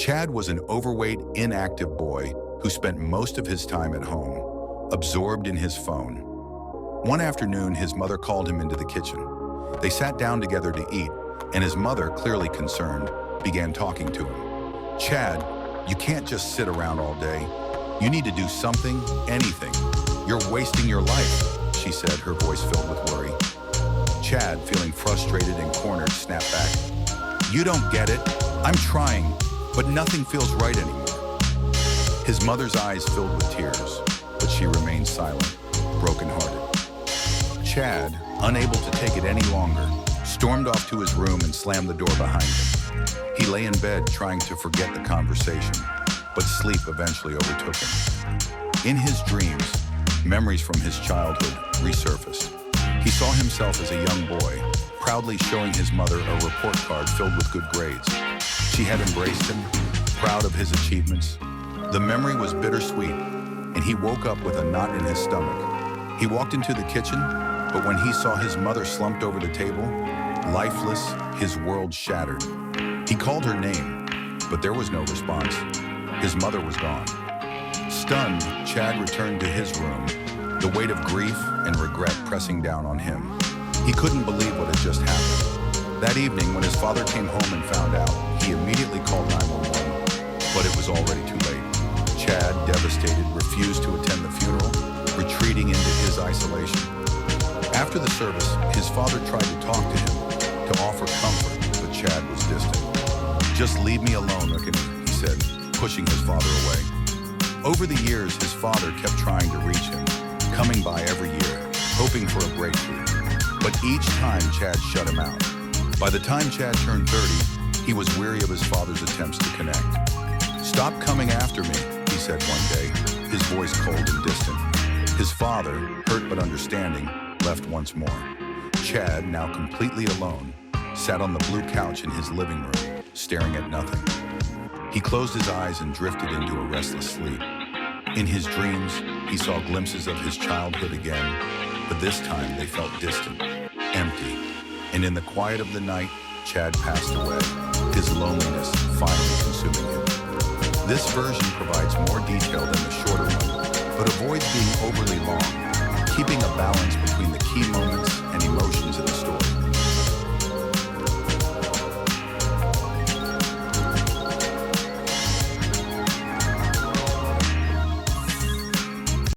Chad was an overweight, inactive boy who spent most of his time at home, absorbed in his phone. One afternoon, his mother called him into the kitchen. They sat down together to eat, and his mother, clearly concerned, began talking to him. "Chad, you can't just sit around all day. You need to do something, anything. You're wasting your life," she said, her voice filled with worry. Chad, feeling frustrated and cornered, snapped back. "You don't get it. I'm trying, but nothing feels right anymore." His mother's eyes filled with tears, but she remained silent, brokenhearted. Chad, unable to take it any longer, stormed off to his room and slammed the door behind him. He lay in bed trying to forget the conversation, but sleep eventually overtook him. In his dreams, memories from his childhood resurfaced. He saw himself as a young boy, proudly showing his mother a report card filled with good grades. She had embraced him, proud of his achievements. The memory was bittersweet, and he woke up with a knot in his stomach. He walked into the kitchen, but when he saw his mother slumped over the table, lifeless, his world shattered. He called her name, but there was no response. His mother was gone. Stunned, Chad returned to his room, the weight of grief and regret pressing down on him. He couldn't believe what had just happened. That evening, when his father came home and found out, he immediately called 911, but it was already too late. Chad, devastated, refused to attend the funeral, retreating into his isolation. After the service, his father tried to talk to him, to offer comfort, but Chad was distant. "Just leave me alone, Reckoning," he said, pushing his father away. Over the years, his father kept trying to reach him, coming by every year, hoping for a breakthrough. But each time, Chad shut him out. By the time Chad turned 30, he was weary of his father's attempts to connect. "Stop coming after me," he said one day, his voice cold and distant. His father, hurt but understanding, left once more. Chad, now completely alone, sat on the blue couch in his living room, staring at nothing. He closed his eyes and drifted into a restless sleep. In his dreams, he saw glimpses of his childhood again, but this time they felt distant, empty. And in the quiet of the night, Chad passed away, his loneliness finally consuming him. This version provides more detail than the shorter one, but avoids being overly long, keeping a balance between the key moments and emotions in the story.